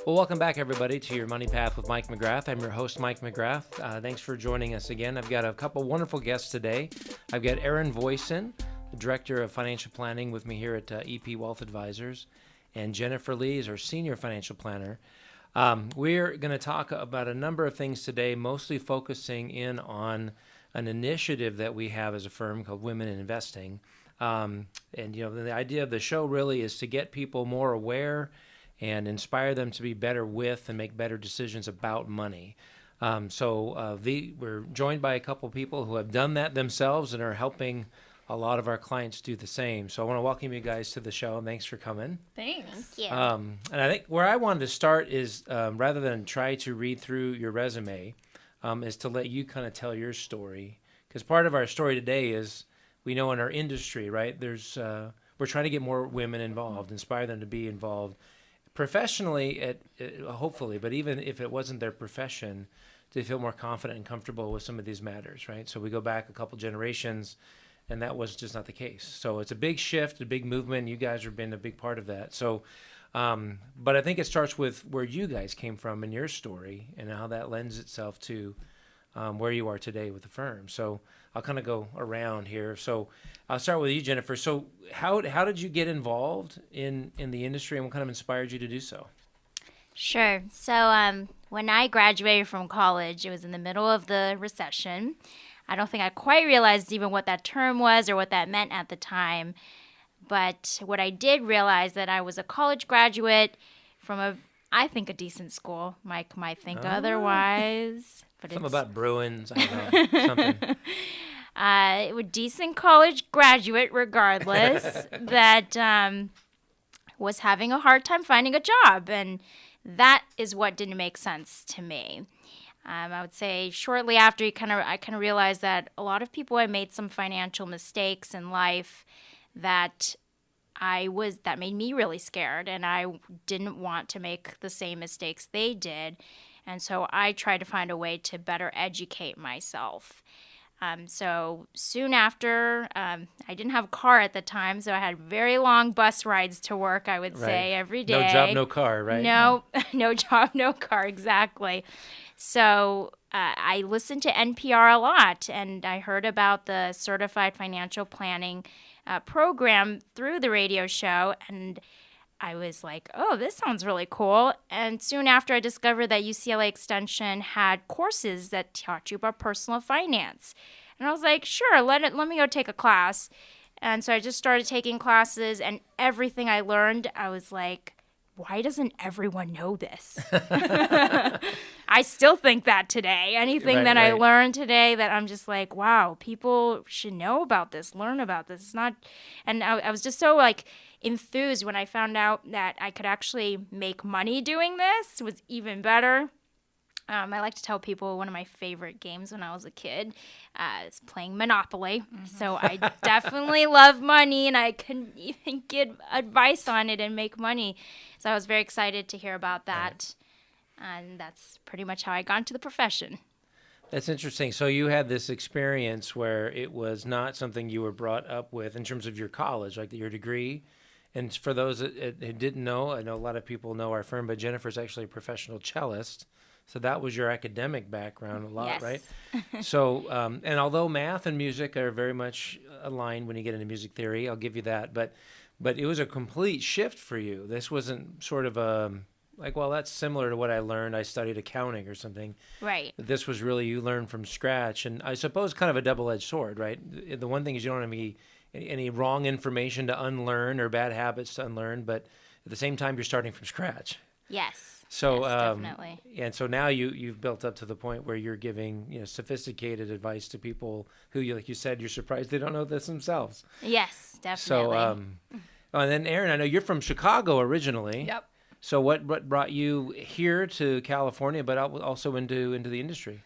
Well, welcome back, everybody, to your Money Path with Mike McGrath. I'm your host, Mike McGrath. Thanks for joining us again. I've got a couple wonderful guests today. I've got Aaron Voisin, the Director of Financial Planning with me here at EP Wealth Advisors, and Jennifer Lee is our Senior Financial Planner. We're going to talk about a number of things today, mostly focusing in on an initiative that we have as a firm called Women in Investing. The idea of the show really is to get people more aware and inspire them to be better with and make better decisions about money. We're joined by a couple people who have done that themselves and are helping a lot of our clients do the same. So I want to welcome you guys to the show. Thanks for coming. Thanks. Thank you. And I think where I wanted to start is rather than try to read through your resume, is to let you kind of tell your story. Because part of our story today is we know in our industry, right, we're trying to get more women involved, inspire them to be involved professionally, hopefully, but even if it wasn't their profession, to feel more confident and comfortable with some of these matters, right? So we go back a couple generations, and that was just not the case. So it's a big shift, a big movement. You guys have been a big part of that. So, but I think it starts with where you guys came from in your story and how that lends itself to where you are today with the firm. So I'll kind of go around here. So I'll start with you, Jennifer. So how did you get involved in the industry, and what kind of inspired you to do so? Sure. So when I graduated from college, it was in the middle of the recession. I don't think I quite realized even what that term was or what that meant at the time. But what I did realize that I was a college graduate from I think a decent school. Mike might think otherwise. But Something about Bruins, I don't know, something. A decent college graduate, regardless, that was having a hard time finding a job. And that is what didn't make sense to me. I would say shortly after, I kind of realized that a lot of people had made some financial mistakes in life that made me really scared, and I didn't want to make the same mistakes they did. And so I tried to find a way to better educate myself. So soon after, I didn't have a car at the time, so I had very long bus rides to work, I would say, every day. No job, no car, right? No, no job, no car, exactly. So I listened to NPR a lot, and I heard about the Certified Financial Planning program through the radio show, and I was like, oh, this sounds really cool. And soon after, I discovered that UCLA Extension had courses that taught you about personal finance. And I was like, sure, let me go take a class. And so I just started taking classes, and everything I learned, I was like, why doesn't everyone know this? I still think that today. Anything that I learned today that I'm just like, wow, people should know about this, learn about this. It's not, and I was just so enthused when I found out that I could actually make money doing this. It was even better. I like to tell people one of my favorite games when I was a kid is playing Monopoly. Mm-hmm. So I definitely love money, and I can even get advice on it and make money. So I was very excited to hear about that. Right. And that's pretty much how I got into the profession. That's interesting. So you had this experience where it was not something you were brought up with in terms of your college, like your degree. And for those that didn't know, I know a lot of people know our firm, but Jennifer's actually a professional cellist. So that was your academic background a lot, yes. Right? So, and although math and music are very much aligned when you get into music theory, I'll give you that. But it was a complete shift for you. This wasn't sort of that's similar to what I learned. I studied accounting or something. Right. This was really, you learned from scratch. And I suppose kind of a double-edged sword, right? The one thing is you don't have any wrong information to unlearn or bad habits to unlearn, but at the same time, you're starting from scratch. Yes. So, yes, definitely. And so now you've built up to the point where you're giving sophisticated advice to people who, like you said, you're surprised they don't know this themselves. Yes, definitely. So, and then Aaron, I know you're from Chicago originally. Yep. So what brought you here to California, but also into the industry?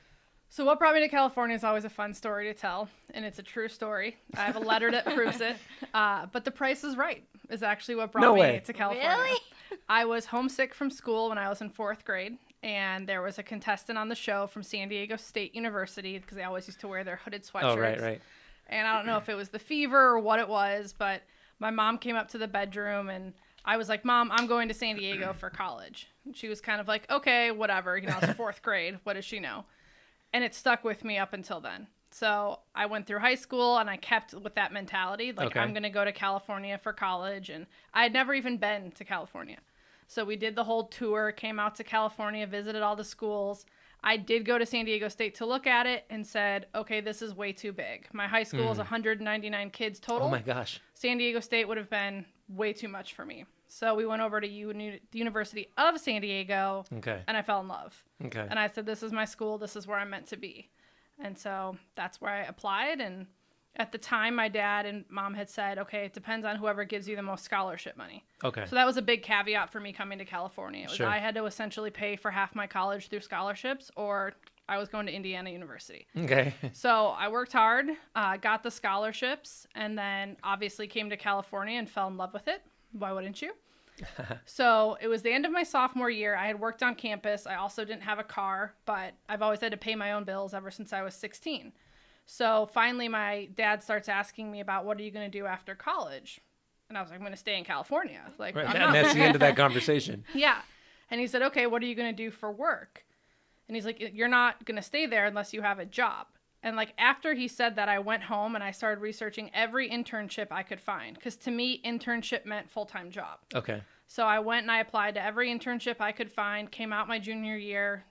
So what brought me to California is always a fun story to tell, and it's a true story. I have a letter that proves it. But the price is right is actually what brought me to California. Really? I was homesick from school when I was in 4th grade, and there was a contestant on the show from San Diego State University because they always used to wear their hooded sweatshirts. Oh, right. And I don't know if it was the fever or what it was, but my mom came up to the bedroom, and I was like, Mom, I'm going to San Diego for college. And she was kind of like, okay, whatever. You know, it's fourth grade. What does she know? And it stuck with me up until then. So I went through high school and I kept with that mentality. Like, I'm going to go to California for college. And I had never even been to California. So we did the whole tour, came out to California, visited all the schools. I did go to San Diego State to look at it and said, okay, this is way too big. My high school is 199 kids total. Oh my gosh. San Diego State would have been way too much for me. So we went over to the University of San Diego, and I fell in love. And I said, this is my school. This is where I'm meant to be. And so that's where I applied. And at the time, my dad and mom had said, okay, it depends on whoever gives you the most scholarship money. Okay. So that was a big caveat for me coming to California. It was Sure. I had to essentially pay for half my college through scholarships, or I was going to Indiana University. Okay. So I worked hard, got the scholarships, and then obviously came to California and fell in love with it. Why wouldn't you? So it was the end of my sophomore year. I had worked on campus. I also didn't have a car, but I've always had to pay my own bills ever since I was 16. So finally my dad starts asking me about, what are you going to do after college? And I was like, I'm going to stay in California. Like, Right. I'm And that's the end of that conversation. Yeah. And he said, okay, what are you going to do for work? And he's like, you're not going to stay there unless you have a job. And like after he said that, I went home and I started researching every internship I could find. Because to me, internship meant full-time job. Okay. So I went and I applied to every internship I could find, came out my junior year,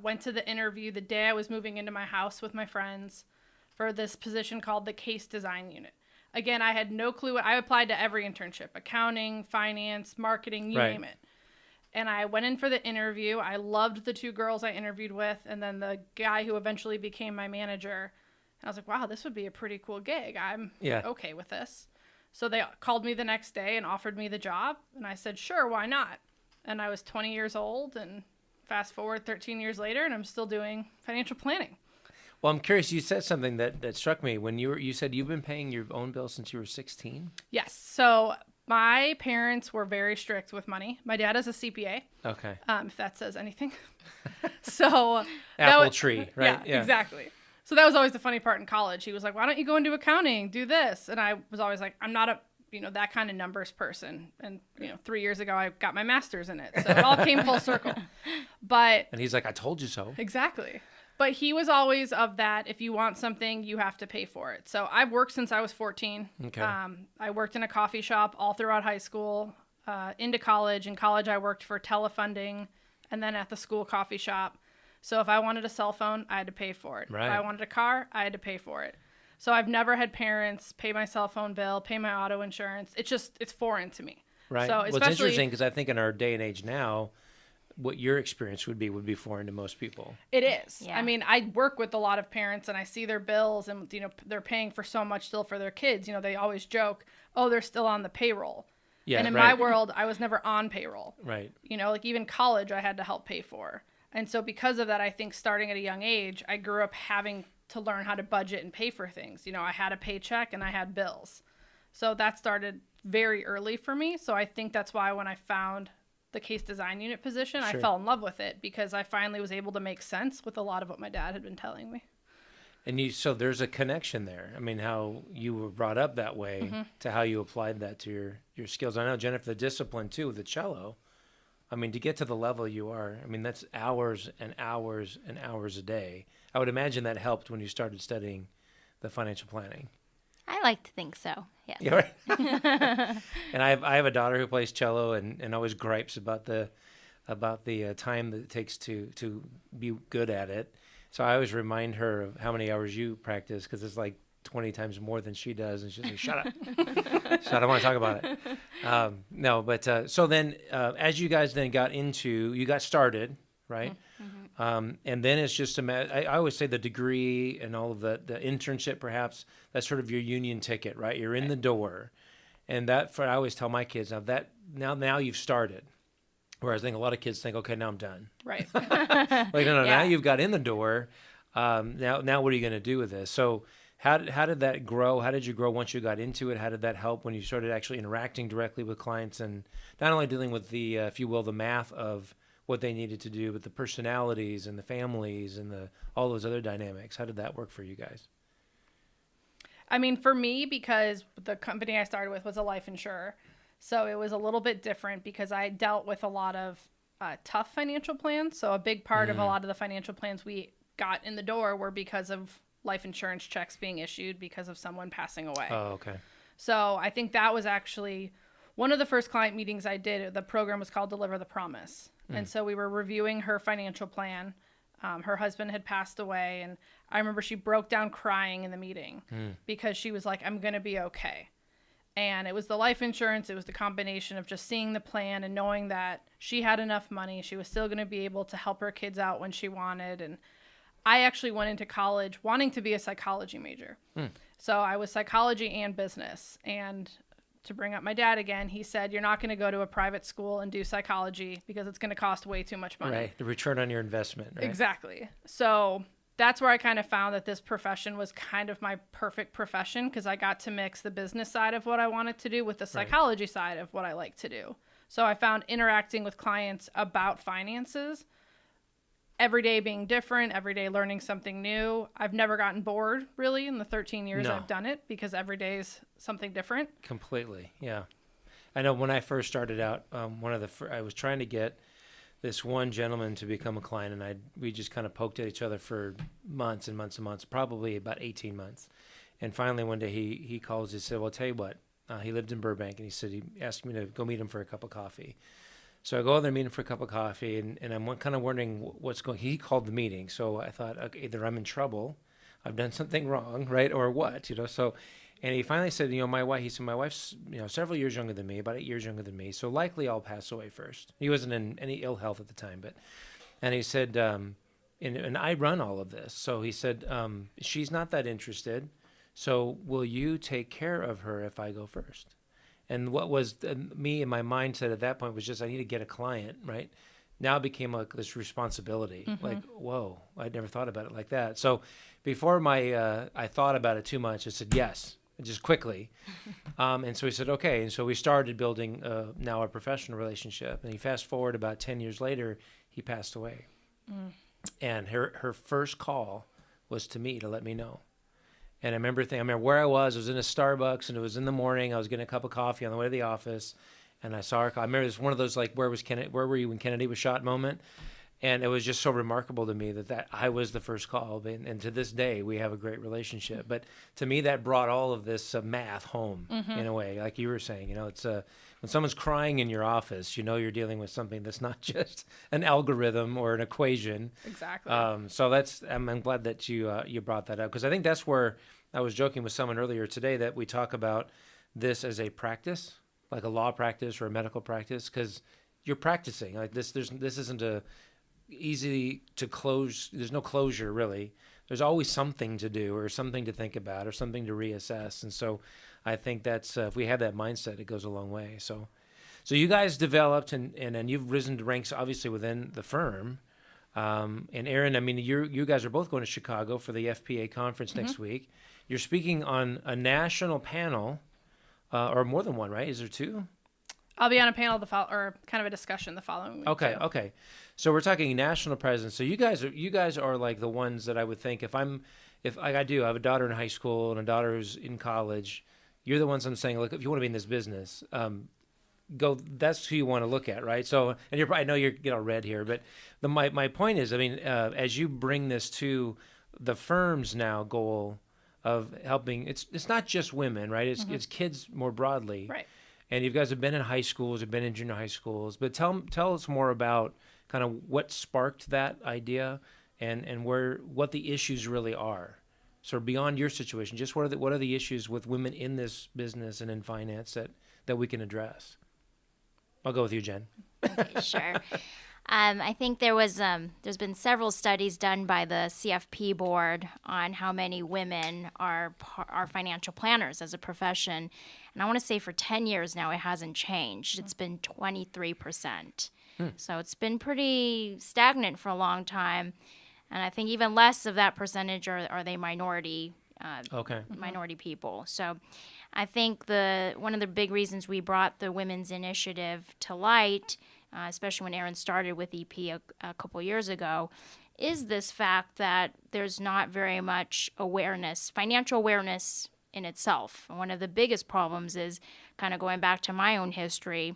went to the interview the day I was moving into my house with my friends for this position called the Case Design Unit. Again, I had no clue. I applied to every internship, accounting, finance, marketing, you name it. And I went in for the interview. I loved the two girls I interviewed with, and then the guy who eventually became my manager. And I was like, wow, this would be a pretty cool gig. I'm okay with this. So they called me the next day and offered me the job. And I said, sure, why not? And I was 20 years old, and fast forward 13 years later, and I'm still doing financial planning. Well, I'm curious. You said something that struck me when you said you've been paying your own bills since you were 16. Yes. So my parents were very strict with money. My dad is a CPA. Okay. If that says anything. So Apple tree, right? Yeah, exactly. So that was always the funny part in college. He was like, why don't you go into accounting, do this? And I was always like, I'm not a, that kind of numbers person. And, 3 years ago, I got my master's in it. So it all came full circle. But. And he's like, I told you so. Exactly. But he was always of that, if you want something, you have to pay for it. So I've worked since I was 14. Okay. I worked in a coffee shop all throughout high school, into college. In college, I worked for telefunding and then at the school coffee shop. So if I wanted a cell phone, I had to pay for it. Right. If I wanted a car, I had to pay for it. So I've never had parents pay my cell phone bill, pay my auto insurance. It's foreign to me. Right. So Well, it's interesting because I think in our day and age now, what your experience would be foreign to most people. It is. Yeah. I mean, I work with a lot of parents and I see their bills and, they're paying for so much still for their kids. They always joke, oh, they're still on the payroll. Yeah, and in right. my world, I was never on payroll. Right. Like even college, I had to help pay for. And so because of that, I think starting at a young age, I grew up having to learn how to budget and pay for things. I had a paycheck and I had bills. So that started very early for me. So I think that's why when I found the Case Design Unit position, Sure. I fell in love with it because I finally was able to make sense with a lot of what my dad had been telling me. And so there's a connection there. I mean, how you were brought up that way to how you applied that to your skills. I know, Jennifer, the discipline too, with the cello. I mean, to get to the level you are, I mean, that's hours and hours and hours a day. I would imagine that helped when you started studying the financial planning. I like to think so. Yes. Yeah, right. And I have a daughter who plays cello and always gripes about the time that it takes to be good at it. So I always remind her of how many hours you practice because it's like 20 times more than she does, and she's like, "Shut up! So I don't want to talk about it." No, but so then as you guys then you got started, right? And then it's just I always say the degree and all of the internship, perhaps that's sort of your union ticket, right? You're in the door, and I always tell my kids now you've started. Whereas I think a lot of kids think, okay, now I'm done. Right. Like no, Yeah. now you've got in the door. Now what are you going to do with this? So how did that grow? How did you grow once you got into it? How did that help when you started actually interacting directly with clients and not only dealing with the, if you will, the math of what they needed to do, but the personalities and the families and all those other dynamics? How did that work for you guys? I mean, for me, because the company I started with was a life insurer, So it was a little bit different because I dealt with a lot of tough financial plans. So a big part of a lot of the financial plans we got in the door were because of life insurance checks being issued because of someone passing away. Oh, okay. So I think that was actually one of the first client meetings I did. The program was called Deliver the Promise. And so we were reviewing her financial plan. Her husband had passed away, and I remember she broke down crying in the meeting because she was like, I'm going to be okay. And it was the life insurance. It was the combination of just seeing the plan and knowing that she had enough money. She was still going to be able to help her kids out when she wanted. And I actually went into college wanting to be a psychology major. So I was psychology and business. And to bring up my dad again, he said, you're not going to go to a private school and do psychology because it's going to cost way too much money. Right. The return on your investment. Right? Exactly. So that's where I kind of found that this profession was kind of my perfect profession because I got to mix the business side of what I wanted to do with the psychology side of what I like to do. So I found interacting with clients about finances, every day being different, every day learning something new. I've never gotten bored, really, in the 13 years I've done it because every day is something different. Completely, yeah. I know when I first started out, I was trying to get this one gentleman to become a client, and we just kind of poked at each other for months and months and months, probably about 18 months. And finally, one day he calls and said, well, I'll tell you what. He lived in Burbank, and he said he asked me to go meet him for a cup of coffee. So I go over there, meet him for a cup of coffee, and I'm kind of wondering what's going on. He called the meeting, so I thought, okay, either I'm in trouble, I've done something wrong, right, or what, So, and he finally said, my wife's, several years younger than me, about 8 years younger than me, so likely I'll pass away first. He wasn't in any ill health at the time, and he said, and I run all of this, so he said, she's not that interested, so will you take care of her if I go first? And what was me and my mindset at that point was just I need to get a client, right? Now it became like this responsibility. Like, whoa, I'd never thought about it like that. So before I thought about it too much, I said yes, just quickly. And so he said, okay. And so we started building now our professional relationship. And he fast forward about 10 years later, he passed away. And her first call was to me to let me know. And I remember where I was in a Starbucks, and it was in the morning. I was getting a cup of coffee on the way to the office, and I saw her. I remember it was one of those like, where were you when Kennedy was shot moment? And it was just so remarkable to me that I was the first call. And to this day, we have a great relationship. But to me, that brought all of this math home in a way, like you were saying. It's when someone's crying in your office, you're dealing with something that's not just an algorithm or an equation. Exactly. So I'm glad that you brought that up, because I think that's where I was joking with someone earlier today that we talk about this as a practice, like a law practice or a medical practice, because you're practicing like this. This isn't a easy to close. There's no closure really. There's always something to do or something to think about or something to reassess. And so I think that's if we have that mindset, it goes a long way. So you guys developed and you've risen to ranks obviously within the firm. And Erin, I mean, you guys are both going to Chicago for the FPA conference next week. You're speaking on a national panel, or more than one, right? Is there two? I'll be on a panel or kind of a discussion the following week. Okay. So we're talking national presence. So you guys are like the ones that I would think I have a daughter in high school and a daughter who's in college. You're the ones I'm saying, look, if you want to be in this business, go. That's who you want to look at, right? So, and I know you're red here, but my point is, I mean, as you bring this to the firm's now goal of helping, it's not just women, right? It's kids more broadly, right? And you guys have been in high schools, have been in junior high schools, but tell us more about kind of what sparked that idea and what the issues really are. So beyond your situation, just what are the issues with women in this business and in finance that we can address? I'll go with you, Jen. Okay, sure. I think there's been several studies done by the CFP board on how many women are financial planners as a profession. And I want to say for 10 years now, it hasn't changed. It's been 23%. So it's been pretty stagnant for a long time. And I think even less of that percentage are they minority people. So I think one of the big reasons we brought the Women's Initiative to light, especially when Erin started with EP a couple years ago, is this fact that there's not very much financial awareness in itself. One of the biggest problems is, kind of going back to my own history,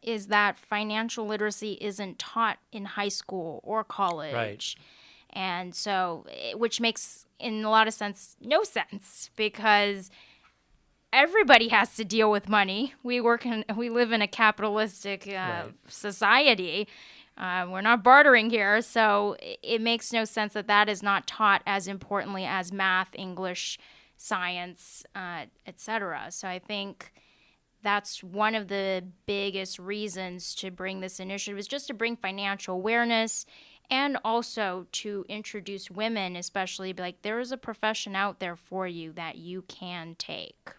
is that financial literacy isn't taught in high school or college. Right. And so, which makes, in a lot of sense, no sense, because everybody has to deal with money. We live in a capitalistic society. We're not bartering here, so it makes no sense that is not taught as importantly as math, English, science, etc. So I think that's one of the biggest reasons to bring this initiative, is just to bring financial awareness, and also to introduce women, especially, be like, there is a profession out there for you that you can take.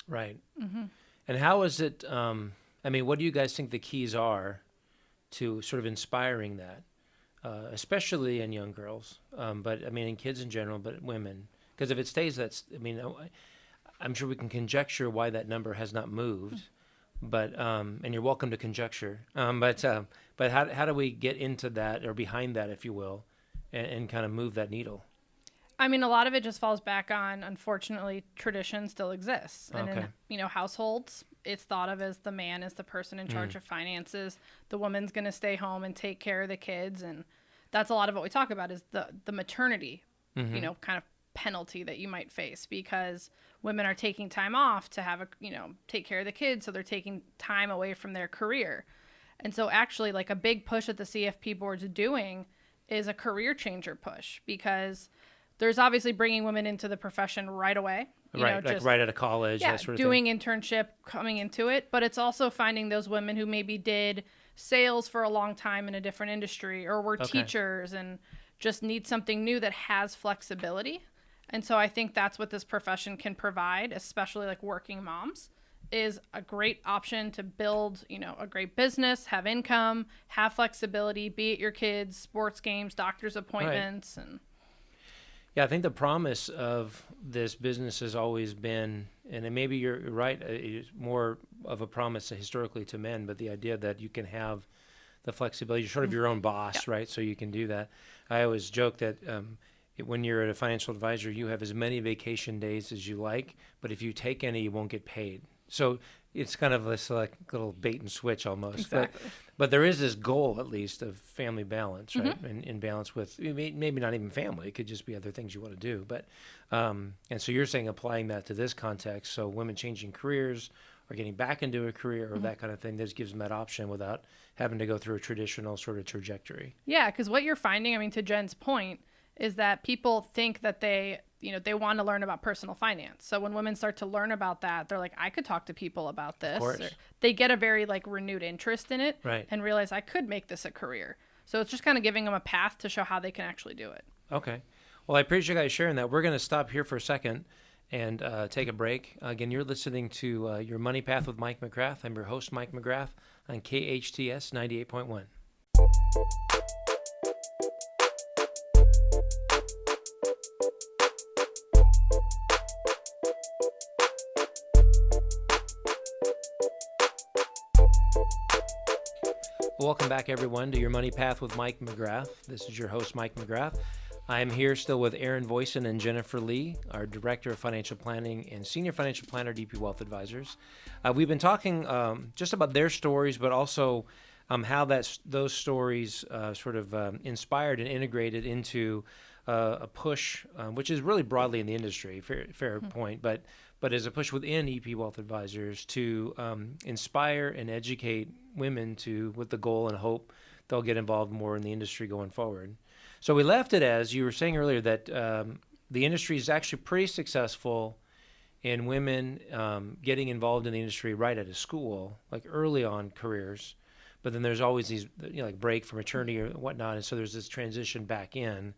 Right. Mm-hmm. And how is it, what do you guys think the keys are to sort of inspiring that, especially in young girls, but in kids in general, but women? Because if it stays, I'm sure we can conjecture why that number has not moved, but and you're welcome to conjecture. But how do we get into that, or behind that, if you will, and kind of move that needle? A lot of it just falls back on, unfortunately, tradition still exists. And in households, it's thought of as the man is the person in charge of finances. The woman's going to stay home and take care of the kids. And that's a lot of what we talk about, is the maternity, kind of penalty that you might face, because women are taking time off to have take care of the kids. So they're taking time away from their career. And so actually, like, a big push that the CFP board's doing is a career changer push, because there's obviously bringing women into the profession right away. Right out of college, yeah, that sort of doing thing. internship, coming into it. But it's also finding those women who maybe did sales for a long time in a different industry, or were teachers and just need something new that has flexibility. And so I think that's what this profession can provide, especially like working moms, is a great option to build, a great business, have income, have flexibility, be at your kids' sports games, doctor's appointments. Right. Yeah, I think the promise of this business has always been, and maybe you're right, it's more of a promise historically to men, but the idea that you can have the flexibility, you're sort of your own boss, right? So you can do that. I always joke that when you're a financial advisor, you have as many vacation days as you like, but if you take any, you won't get paid. So it's kind of this like little bait and switch almost. Exactly. But there is this goal, at least, of family balance, right? And in balance with maybe not even family. It could just be other things you want to do. But and so you're saying applying that to this context, so women changing careers or getting back into a career or that kind of thing, this gives them that option without having to go through a traditional sort of trajectory. Yeah, because what you're finding, to Jen's point, is that people think that they want to learn about personal finance. So when women start to learn about that, they're like, I could talk to people about this. Of course. Or they get a very renewed interest in it, right, and realize I could make this a career. So it's just kind of giving them a path to show how they can actually do it. Okay. Well, I appreciate you guys sharing that. We're going to stop here for a second and take a break. Again, you're listening to Your Money Path with Mike McGrath. I'm your host, Mike McGrath, on KHTS 98.1. Welcome back, everyone, to Your Money Path with Mike McGrath. This is your host, Mike McGrath. I am here still with Aaron Voisin and Jennifer Lee, our Director of Financial Planning and Senior Financial Planner, DP Wealth Advisors. We've been talking just about their stories, but also how those stories sort of inspired and integrated into a push, which is really broadly in the industry, fair point, but as a push within EP Wealth Advisors to inspire and educate women with the goal and hope they'll get involved more in the industry going forward. So we left it as you were saying earlier that the industry is actually pretty successful in women getting involved in the industry right out of school, like early on careers. But then there's always these, like break for maternity or whatnot, and so there's this transition back in,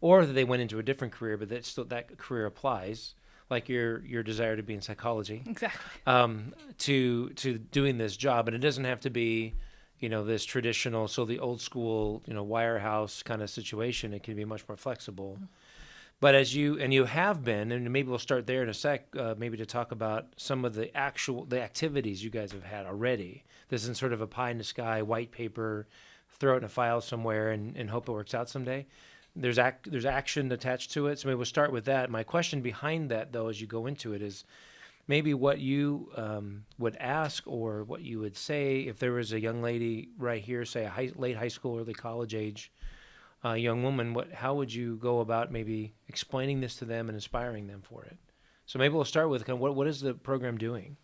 or that they went into a different career, but that career applies, like your desire to be in psychology, exactly, to doing this job, and it doesn't have to be, this traditional, so the old school, wirehouse kind of situation. It can be much more flexible. Mm-hmm. But you have been, and maybe we'll start there in a sec, maybe to talk about some of the activities you guys have had already. This isn't sort of a pie in the sky, white paper, throw it in a file somewhere and hope it works out someday. there's action attached to it. So maybe we'll start with that. My question behind that, though, as you go into it, is maybe what you would ask or what you would say if there was a young lady right here, say a late high school, early college age young woman. How would you go about maybe explaining this to them and inspiring them for it? So maybe we'll start with kind of what is the program doing?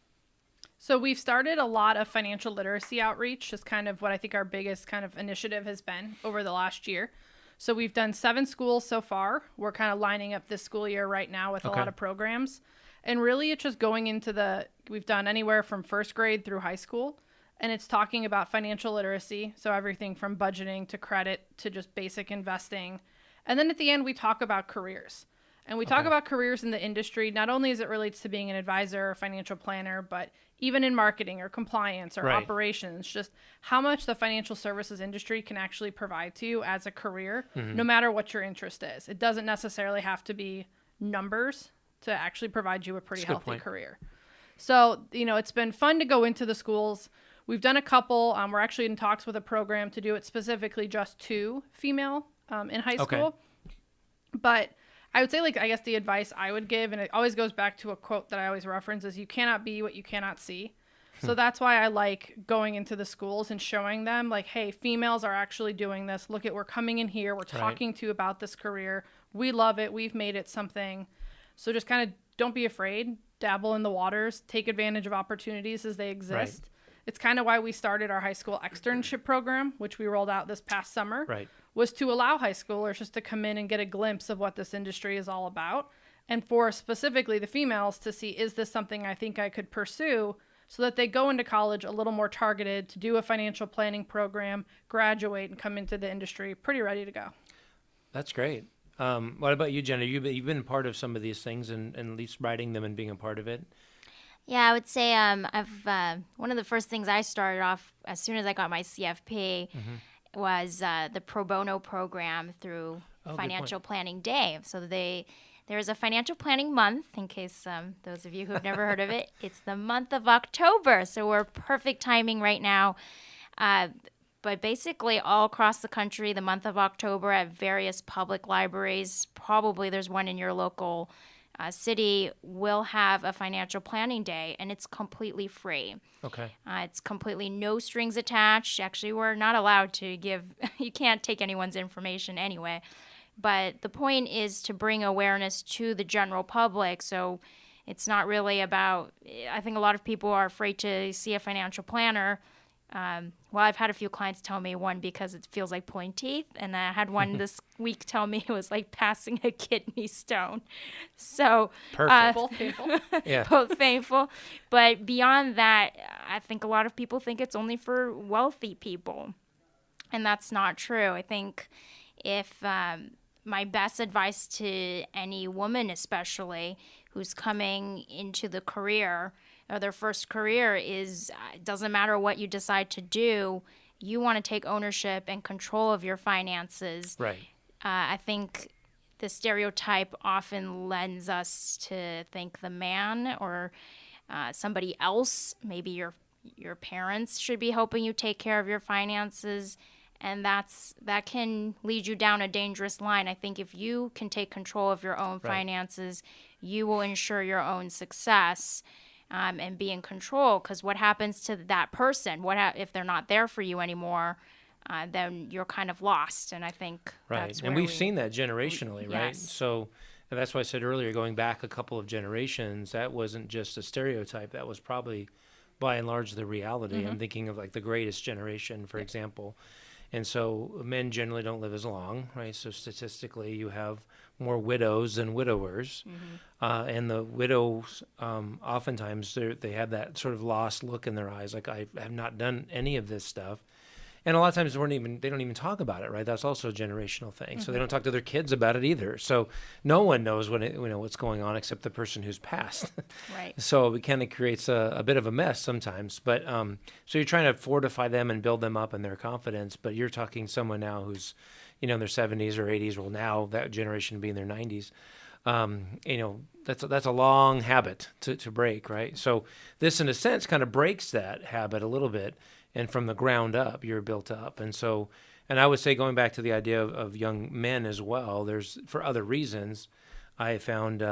So we've started a lot of financial literacy outreach, is kind of what I think our biggest kind of initiative has been over the last year. So we've done 7 schools so far. We're kind of lining up this school year right now with a lot of programs. And really it's just going into we've done anywhere from first grade through high school. And it's talking about financial literacy. So everything from budgeting to credit to just basic investing. And then at the end, we talk about careers. And we talk about careers in the industry, not only as it relates to being an advisor or financial planner, but even in marketing or compliance or operations, just how much the financial services industry can actually provide to you as a career, no matter what your interest is. It doesn't necessarily have to be numbers to actually provide you a pretty healthy career. So, it's been fun to go into the schools. We've done a couple. We're actually in talks with a program to do it specifically just to female in high school. But I would say, I guess the advice I would give, and it always goes back to a quote that I always reference, is you cannot be what you cannot see. So that's why I like going into the schools and showing them, hey, females are actually doing this. Look we're coming in here. We're talking to you about this career. We love it. We've made it something. So just kind of don't be afraid. Dabble in the waters. Take advantage of opportunities as they exist. It's kind of why we started our high school externship program, which we rolled out this past summer. Was to allow high schoolers just to come in and get a glimpse of what this industry is all about. And for specifically the females to see, is this something I think I could pursue, so that they go into college a little more targeted to do a financial planning program, graduate, and come into the industry pretty ready to go. That's great. What about you, Jenna? You've been part of some of these things and at least writing them and being a part of it. Yeah, I would say one of the first things I started off as soon as I got my CFP was the pro bono program through Financial Planning Day. So there's a financial planning month, in case those of you who have never heard of it. It's the month of October, so we're perfect timing right now. But basically all across the country, the month of October at various public libraries, probably there's one in your local city, will have a financial planning day, and it's completely free. It's completely no strings attached. Actually, we're not allowed to you can't take anyone's information anyway. But the point is to bring awareness to the general public. So it's not really about, I think a lot of people are afraid to see a financial planner. Well, I've had a few clients tell me, one, because it feels like pulling teeth, and I had one this week tell me it was like passing a kidney stone. So both painful. Both painful. But beyond that, I think a lot of people think it's only for wealthy people, and that's not true. I think if my best advice to any woman, especially who's coming into the career, or their first career, is it doesn't matter what you decide to do, you want to take ownership and control of your finances. I think the stereotype often lends us to think the man or somebody else, maybe your parents, should be helping you take care of your finances, and that can lead you down a dangerous line. I think if you can take control of your own finances, you will ensure your own success. And be in control, because what happens to that person? If they're not there for you anymore? Then you're kind of lost. And I think that's where and we've seen that generationally, right? Yes. So and that's why I said earlier, going back a couple of generations, that wasn't just a stereotype. That was probably, by and large, the reality. I'm thinking of the greatest generation, for example. And so men generally don't live as long, right? So statistically, you have more widows than widowers. And the widows, oftentimes, they have that sort of lost look in their eyes, like, I have not done any of this stuff. And a lot of times they don't even talk about it, right? That's also a generational thing. So they don't talk to their kids about it either. So no one knows what's going on except the person who's passed. So it kind of creates a bit of a mess sometimes. But so you're trying to fortify them and build them up in their confidence. But you're talking someone now who's, in their 70s or 80s. Well, now that generation be in their 90s. That's a long habit to break, right? So this, in a sense, kind of breaks that habit a little bit. And from the ground up, you're built up. And And I would say, going back to the idea of young men as well, there's, for other reasons, I found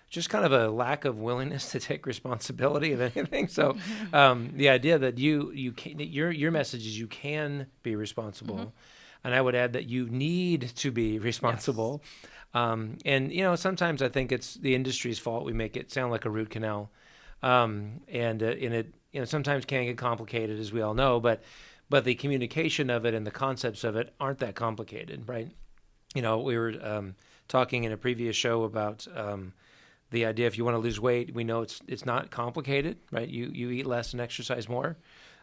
just kind of a lack of willingness to take responsibility of anything. So the idea that you can, your message is you can be responsible, and I would add that you need to be responsible. Yes. And sometimes I think it's the industry's fault. We make it sound like a root canal, and it sometimes can get complicated, as we all know. But the communication of it and the concepts of it aren't that complicated, right? We were talking in a previous show about the idea, if you want to lose weight, we know it's not complicated, right? You eat less and exercise more.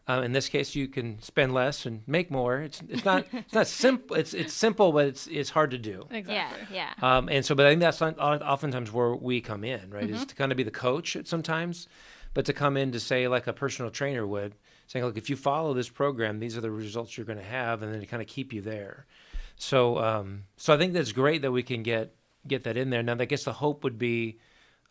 In this case, you can spend less and make more. It's not simple. It's simple, but it's hard to do. Exactly. Yeah. But I think that's oftentimes where we come in, right? Is to kind of be the coach sometimes, but to come in to say, like a personal trainer would, saying, look, if you follow this program, these are the results you're going to have, and then to kind of keep you there. So I think that's great that we can get that in there. Now, I guess the hope would be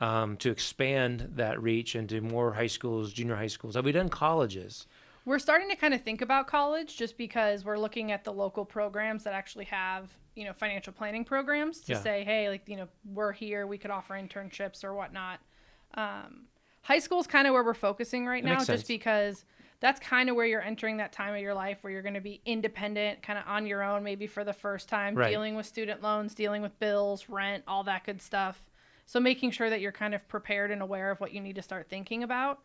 to expand that reach into more high schools, junior high schools. Have we done colleges? We're starting to kind of think about college, just because we're looking at the local programs that actually have, financial planning programs to say, hey, we're here, we could offer internships or whatnot. High school is kind of where we're focusing right now, just because that's kind of where you're entering that time of your life where you're going to be independent, kind of on your own, maybe for the first time, dealing with student loans, dealing with bills, rent, all that good stuff. So making sure that you're kind of prepared and aware of what you need to start thinking about.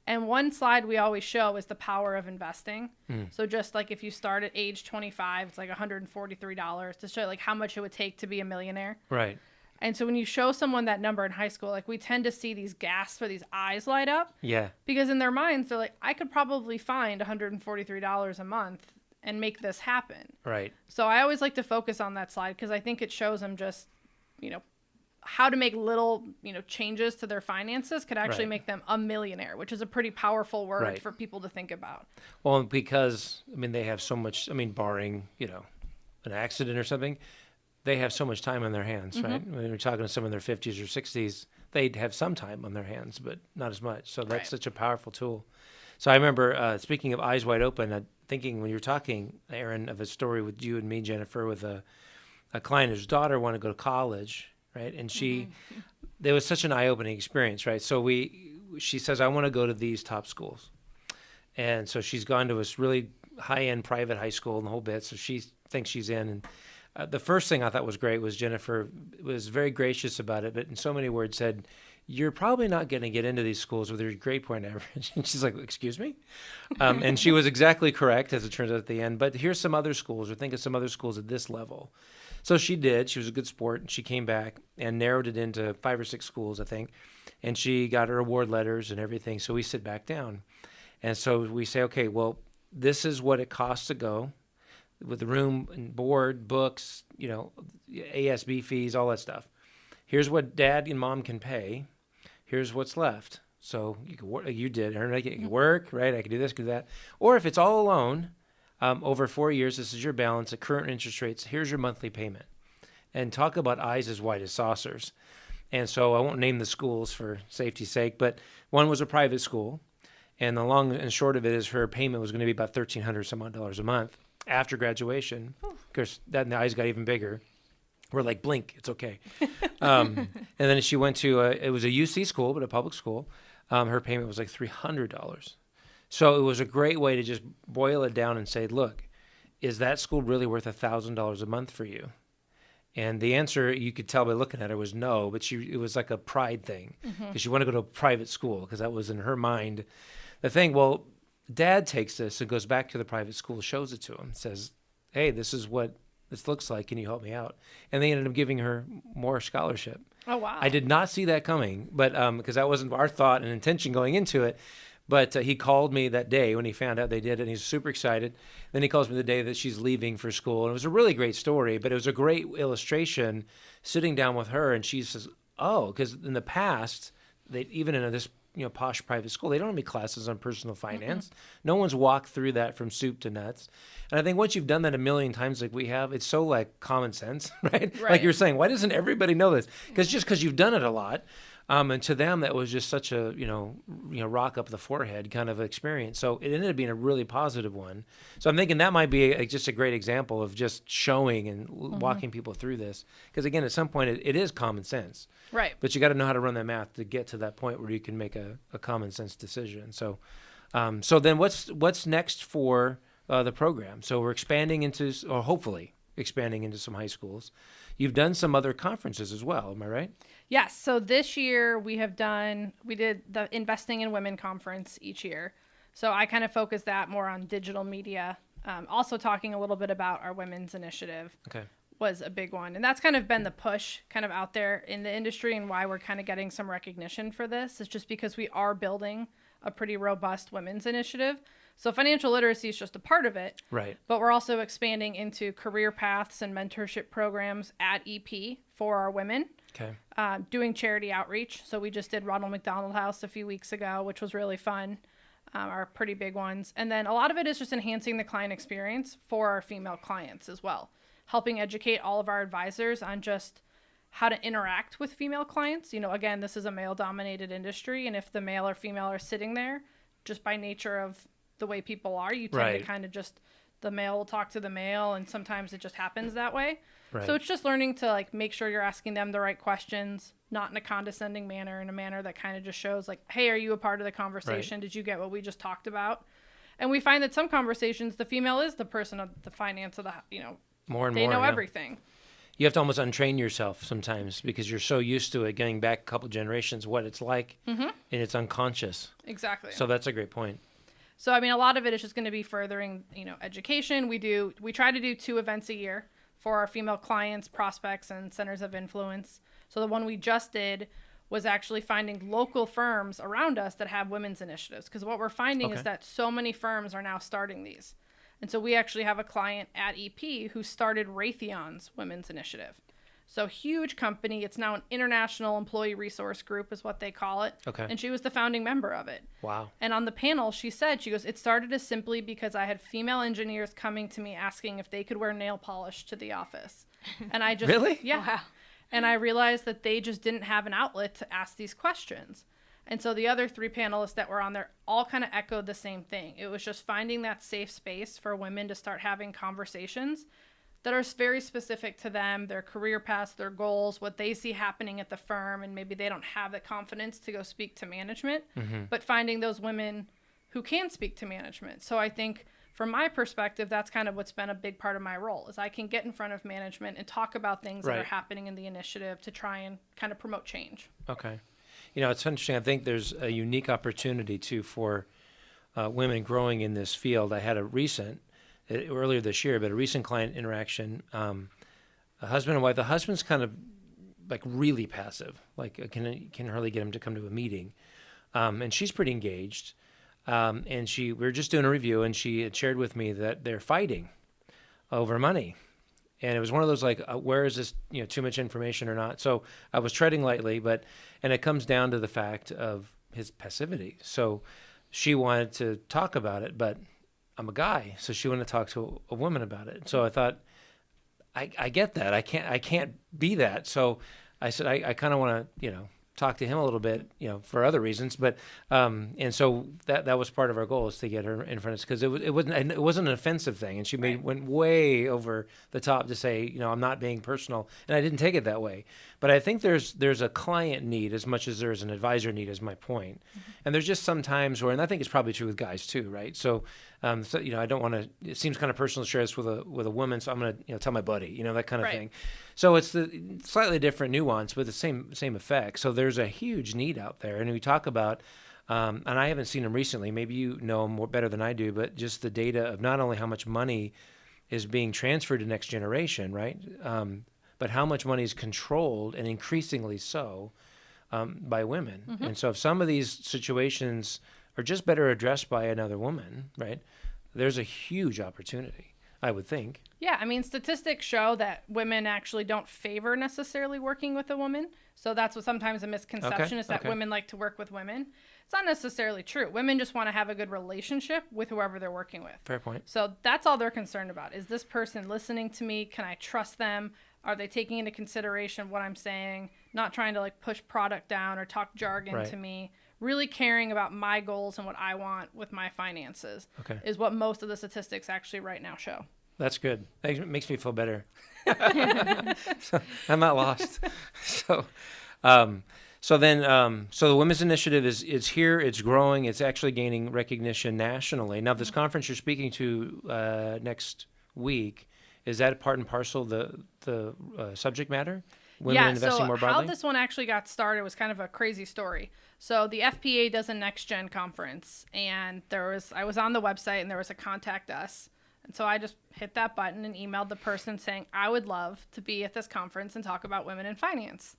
And one slide we always show is the power of investing. So just like if you start at age 25, it's like $143 to show like how much it would take to be a millionaire. Right. And so when you show someone that number in high school, like we tend to see these gasps or these eyes light up. Yeah. Because in their minds, they're like, I could probably find $143 a month and make this happen. Right. So I always like to focus on that slide because I think it shows them just, how to make little, changes to their finances could actually make them a millionaire, which is a pretty powerful word for people to think about. Well, because, they have so much, barring, an accident or something, they have so much time on their hands, right? When you're talking to someone in their 50s or 60s, they'd have some time on their hands, but not as much. So that's such a powerful tool. So I remember, speaking of eyes wide open, thinking when you were talking, Aaron, of a story with you and me, Jennifer, with a client whose daughter wanted to go to college, right? And there was such an eye-opening experience, right? So she says, I want to go to these top schools. And so she's gone to this really high-end private high school and the whole bit. So she thinks she's in. And the first thing I thought was great was Jennifer was very gracious about it, but in so many words said, you're probably not going to get into these schools with your grade point average. And she's like, excuse me? And she was exactly correct, as it turns out at the end. But here's some other schools, or think of some other schools at this level. So she did. She was a good sport, and she came back and narrowed it into 5 or 6 schools, I think. And she got her award letters and everything. So we sit back down. And so we say, okay, well, this is what it costs to go with the room and board, books, ASB fees, all that stuff. Here's what dad and mom can pay. Here's what's left. So you can work, you did, you can work, right? I can do this, do that. Or if it's all alone, over 4 years, this is your balance at current interest rates. Here's your monthly payment. And talk about eyes as wide as saucers. And so I won't name the schools for safety's sake, but one was a private school. And the long and short of it is her payment was going to be about $1,300 some odd dollars a month after graduation. Of course, then the eyes got even bigger. We're like, blink, it's okay. And then she went to, it was a UC school, but a public school. Her payment was like $300. So it was a great way to just boil it down and say, look, is that school really worth $1,000 a month for you? And the answer, you could tell by looking at her, was no, but it was like a pride thing because she wanted to go to a private school because that was in her mind the thing. Well, dad takes this and goes back to the private school, shows it to him, says, hey, this is what this looks like. Can you help me out? And they ended up giving her more scholarship. Oh, wow. I did not see that coming, but because that wasn't our thought and intention going into it. But he called me that day when he found out they did it, and he's super excited. Then he calls me the day that she's leaving for school. And it was a really great story, but it was a great illustration sitting down with her. And she says, oh, because in the past, even in this posh private school, they don't have any classes on personal finance. No one's walked through that from soup to nuts. And I think once you've done that a million times like we have, it's so like common sense, right? Like you're saying, why doesn't everybody know this? Because just because you've done it a lot. And to them, that was just such a, rock up the forehead kind of experience. So it ended up being a really positive one. So I'm thinking that might be just a great example of just showing and walking people through this. Because again, at some point, it is common sense. Right. But you got to know how to run that math to get to that point where you can make a common sense decision. So, so then what's next for the program? So we're expanding into, or hopefully expanding into some high schools. You've done some other conferences as well, am I right? Yes. So this year we did the Investing in Women conference each year. So I kind of focus that more on digital media. Also talking a little bit about our women's initiative was a big one. And that's kind of been the push kind of out there in the industry, and why we're kind of getting some recognition for this is just because we are building a pretty robust women's initiative. So financial literacy is just a part of it. Right. But we're also expanding into career paths and mentorship programs at EP for our women. Okay. Doing charity outreach. So we just did Ronald McDonald House a few weeks ago, which was really fun. Our pretty big ones. And then a lot of it is just enhancing the client experience for our female clients as well. Helping educate all of our advisors on just how to interact with female clients. Again, this is a male-dominated industry. And if the male or female are sitting there, just by nature of the way people are, you tend to kind of just, the male will talk to the male, and sometimes it just happens that way. Right. So it's just learning to make sure you're asking them the right questions, not in a condescending manner, in a manner that kind of just shows hey, are you a part of the conversation? Right. Did you get what we just talked about? And we find that some conversations, the female is the person of the finance of the, more and they more, know everything. You have to almost untrain yourself sometimes because you're so used to it, getting back a couple generations, what it's like, and it's unconscious. Exactly. So that's a great point. So, a lot of it is just going to be furthering, education. We try to do 2 events a year for our female clients, prospects, and centers of influence. So the one we just did was actually finding local firms around us that have women's initiatives. Because what we're finding is that so many firms are now starting these. And so we actually have a client at EP who started Raytheon's women's initiative. So huge company. It's now an international employee resource group is what they call it. Okay. And she was the founding member of it. Wow. And on the panel, she goes, it started as simply because I had female engineers coming to me asking if they could wear nail polish to the office. And I just... Really? Yeah. Wow. And I realized that they just didn't have an outlet to ask these questions. And so the other 3 panelists that were on there all kind of echoed the same thing. It was just finding that safe space for women to start having conversations that are very specific to them, their career paths, their goals, what they see happening at the firm, and maybe they don't have the confidence to go speak to management, but finding those women who can speak to management. So I think from my perspective, that's kind of what's been a big part of my role, is I can get in front of management and talk about things that are happening in the initiative to try and kind of promote change. Okay. It's interesting. I think there's a unique opportunity, too, for women growing in this field. I had earlier this year, but a recent client interaction, a husband and wife. The husband's kind of really passive, can hardly get him to come to a meeting. And she's pretty engaged. And we were just doing a review, and she had shared with me that they're fighting over money. And it was one of those where is this, too much information or not? So I was treading lightly, and it comes down to the fact of his passivity. So she wanted to talk about it, but I'm a guy, so she wanted to talk to a woman about it. So I thought, I get that. I can't be that. So I said, I kind of want to, talk to him a little bit, for other reasons. But and so that was part of our goal, is to get her in front of us, because it wasn't an offensive thing, and she went way over the top to say, I'm not being personal, and I didn't take it that way. But I think there's a client need as much as there's an advisor need, is my point. And there's just some times where, and I think it's probably true with guys too, right? So I don't want to. It seems kind of personal to share this with a woman, so I'm going to tell my buddy, that kind of thing. So it's the slightly different nuance, but the same effect. So there's a huge need out there, and we talk about, and I haven't seen them recently. Maybe you know them more better than I do, but just the data of not only how much money is being transferred to next generation, right? But how much money is controlled, and increasingly so, by women. And so if some of these situations are just better addressed by another woman, right, there's a huge opportunity, I would think. Yeah, I mean, statistics show that women actually don't favor necessarily working with a woman. So that's what sometimes a misconception is, that women like to work with women. It's not necessarily true. Women just want to have a good relationship with whoever they're working with. Fair point. So that's all they're concerned about. Is this person listening to me? Can I trust them? Are they taking into consideration what I'm saying? Not trying to like push product down or talk jargon to me. Really caring about my goals and what I want with my finances is what most of the statistics actually right now show. That's good. That makes me feel better. So, I'm not lost. So the Women's Initiative is here. It's growing. It's actually gaining recognition nationally. Now, this conference you're speaking to next week, is that part and parcel the subject matter? Women investing more broadly? How this one actually got started was kind of a crazy story. So the FPA does a Next Gen conference, and I was on the website, and there was a contact us. And so I just hit that button and emailed the person saying, I would love to be at this conference and talk about women in finance.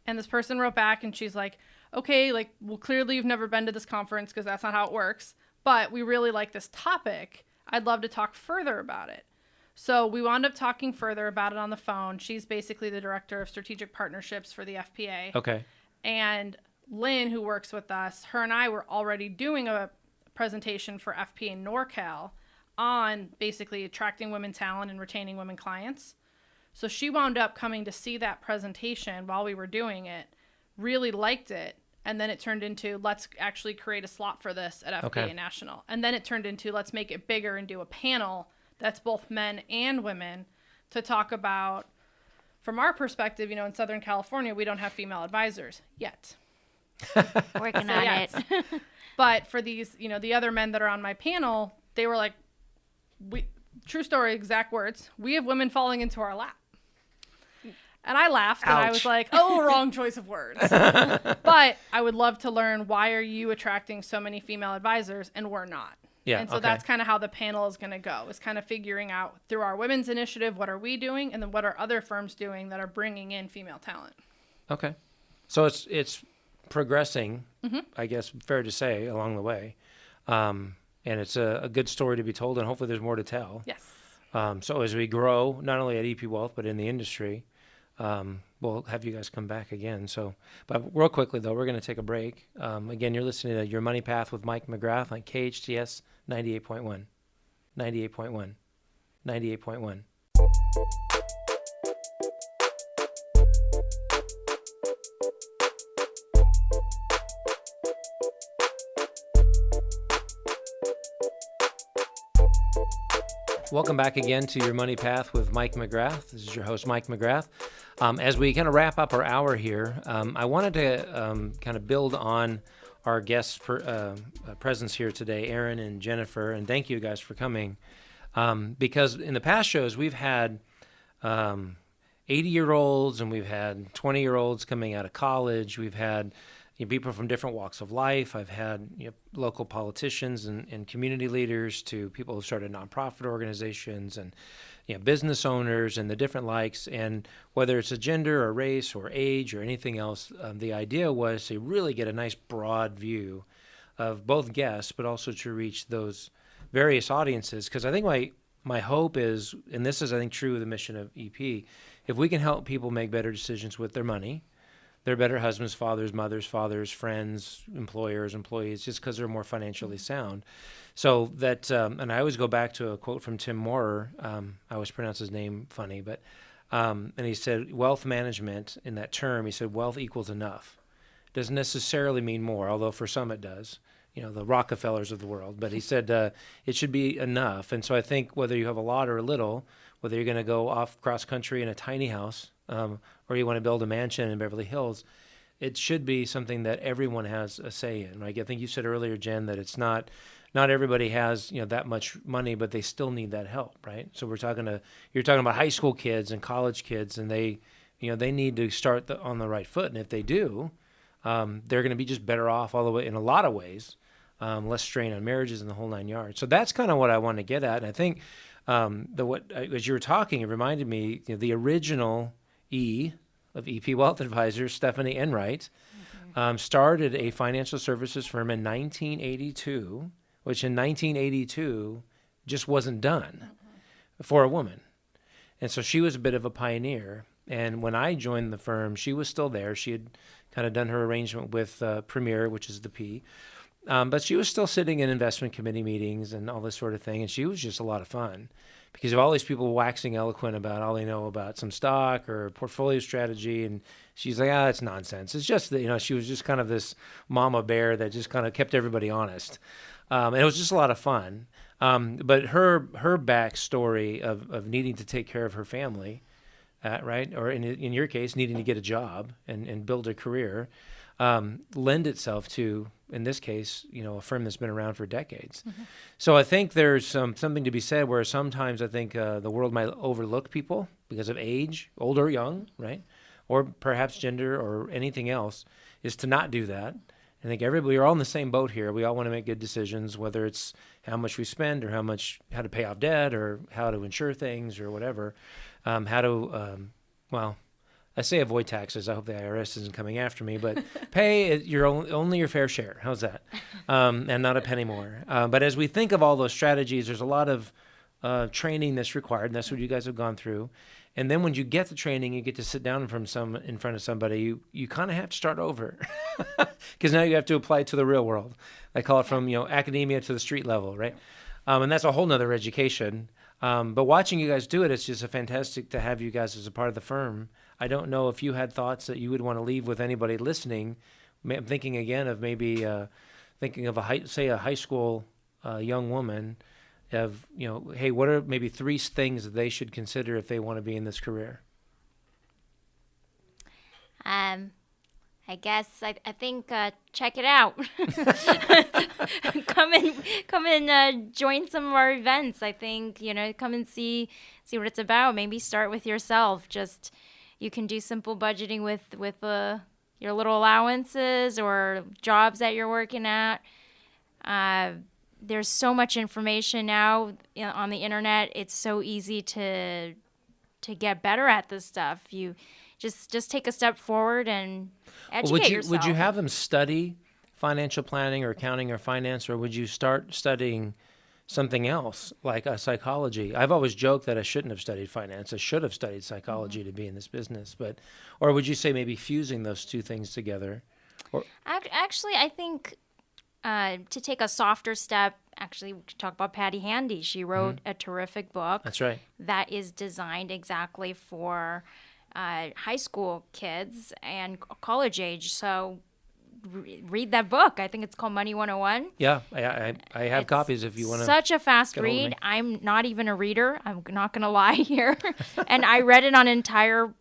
And this person wrote back, and she's like, okay, like, well, clearly you've never been to this conference because that's not how it works. But we really like this topic. I'd love to talk further about it. So we wound up talking further about it on the phone. She's basically the director of strategic partnerships for the FPA. Okay. And Lynn, who works with us, her and I were already doing a presentation for FPA NorCal on basically attracting women talent and retaining women clients. So she wound up coming to see that presentation while we were doing it, really liked it, and then it turned into, let's actually create a slot for this at FBA National. And then it turned into, let's make it bigger and do a panel that's both men and women to talk about, from our perspective, in Southern California, we don't have female advisors yet. Working on it. But for these, the other men that are on my panel, they were like, true story, exact words, we have women falling into our lap. And I laughed. Ouch. And I was like, oh, wrong choice of words. But I would love to learn, why are you attracting so many female advisors and we're not? Yeah, and so that's kind of how the panel is going to go, is kind of figuring out through our women's initiative, what are we doing? And then what are other firms doing that are bringing in female talent? Okay. So it's progressing, I guess, fair to say, along the way. And it's a good story to be told, and hopefully there's more to tell. Yes. So as we grow, not only at EP Wealth, but in the industry, we'll have you guys come back again. But real quickly, though, we're going to take a break. Again, you're listening to Your Money Path with Mike McGrath on KHTS 98.1. 98.1. 98.1. Welcome back again to Your Money Path with Mike McGrath. This is your host, Mike McGrath. As we kind of wrap up our hour here, I wanted to kind of build on our guest presence here today, Aaron and Jennifer, and thank you guys for coming. Because in the past shows, we've had 80-year-olds and we've had 20-year-olds coming out of college. We've had people from different walks of life. I've had local politicians and community leaders to people who started nonprofit organizations and business owners and the different likes. And whether it's a gender or race or age or anything else, the idea was to really get a nice broad view of both guests, but also to reach those various audiences. Because I think my hope is, and this is I think true of the mission of EP, if we can help people make better decisions with their money, they're better husbands, fathers, mothers, friends, employers, employees, just because they're more financially sound. So that, and I always go back to a quote from Tim Moore. I always pronounce his name funny, but and he said, wealth management, in that term, he said, wealth equals enough. Doesn't necessarily mean more, although for some it does. The Rockefellers of the world. But he said it should be enough. And so I think whether you have a lot or a little, whether you're going to go off cross country in a tiny house, or you want to build a mansion in Beverly Hills, it should be something that everyone has a say in, right? I think you said earlier, Jen, that it's not everybody has that much money, but they still need that help, right? So you're talking about high school kids and college kids, and they need to start on the right foot, and if they do, they're going to be just better off all the way in a lot of ways, less strain on marriages and the whole nine yards. So that's kind of what I want to get at, and I think as you were talking, it reminded me the original E of EP Wealth Advisors, Stephanie Enright, started a financial services firm in 1982, which in 1982 just wasn't done for a woman. And so she was a bit of a pioneer. And when I joined the firm, she was still there. She had kind of done her arrangement with Premier, which is the P. But she was still sitting in investment committee meetings and all this sort of thing. And she was just a lot of fun because of all these people waxing eloquent about all they know about some stock or portfolio strategy. And she's like, it's nonsense. It's just that, she was just kind of this mama bear that just kind of kept everybody honest. And it was just a lot of fun. But her backstory of needing to take care of her family, right, or in your case, needing to get a job and build a career, lend itself to, in this case, a firm that's been around for decades. Mm-hmm. So I think there's something to be said where sometimes I think the world might overlook people because of age, old or young, right, or perhaps gender or anything else, is to not do that. I think we're all in the same boat here. We all want to make good decisions, whether it's how much we spend or how to pay off debt or how to insure things or whatever. I say avoid taxes. I hope the IRS isn't coming after me, but pay only your fair share. How's that? And not a penny more. But as we think of all those strategies, there's a lot of training that's required, and that's what you guys have gone through. And then when you get the training, you get to sit down in front of somebody. You kind of have to start over because now you have to apply it to the real world. I call it from academia to the street level, right? And that's a whole nother education. But watching you guys do it, it's just fantastic to have you guys as a part of the firm. I don't know if you had thoughts that you would want to leave with anybody listening. I'm thinking again of maybe thinking of a high school young woman. Hey, what are maybe 3 things that they should consider if they want to be in this career? I guess I think check it out. come and join some of our events. I think come and see what it's about. Maybe start with yourself. Just you can do simple budgeting with your little allowances or jobs that you're working at. There's so much information now on the internet. It's so easy to get better at this stuff. You just take a step forward and educate yourself. Would you have them study financial planning or accounting or finance, or would you start studying something else like psychology? I've always joked that I shouldn't have studied finance. I should have studied psychology to be in this business. Or would you say maybe fusing those 2 things together? Actually, I think to take a softer step, actually, we could talk about Patty Handy. She wrote a terrific book. That's right. That is designed exactly for high school kids and college age. So read that book. I think it's called Money 101. Yeah, I have copies if you want to. Such a fast read. I'm not even a reader. I'm not going to lie here. And I read it on an entire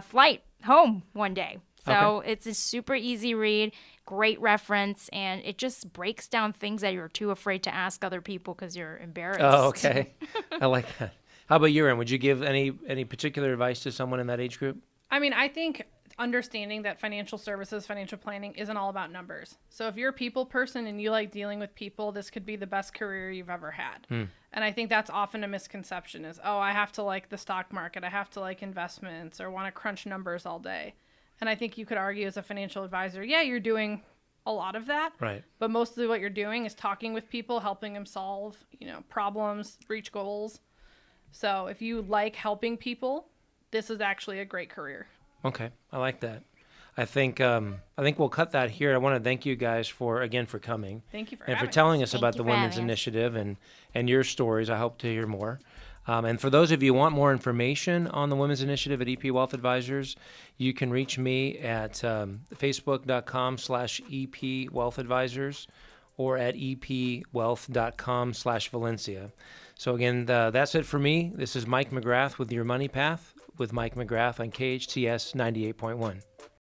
flight home one day. So It's a super easy read, great reference, and it just breaks down things that you're too afraid to ask other people because you're embarrassed. Oh, okay. I like that. How about you, Erin? Would you give any particular advice to someone in that age group? I mean, I think understanding that financial services, financial planning isn't all about numbers. So if you're a people person and you like dealing with people, this could be the best career you've ever had. And I think that's often a misconception is, I have to like the stock market. I have to like investments or want to crunch numbers all day. And I think you could argue as a financial advisor, yeah, you're doing a lot of that. Right. But mostly what you're doing is talking with people, helping them solve, problems, reach goals. So if you like helping people, this is actually a great career. Okay. I like that. I think we'll cut that here. I want to thank you guys for coming. Thank you for and having for telling us about Thank the you for Women's having us. Initiative and your stories. I hope to hear more. And for those of you who want more information on the Women's Initiative at EP Wealth Advisors, you can reach me at facebook.com/EP Wealth Advisors or at epwealth.com/Valencia. So again, that's it for me. This is Mike McGrath with Your Money Path with Mike McGrath on KHTS 98.1.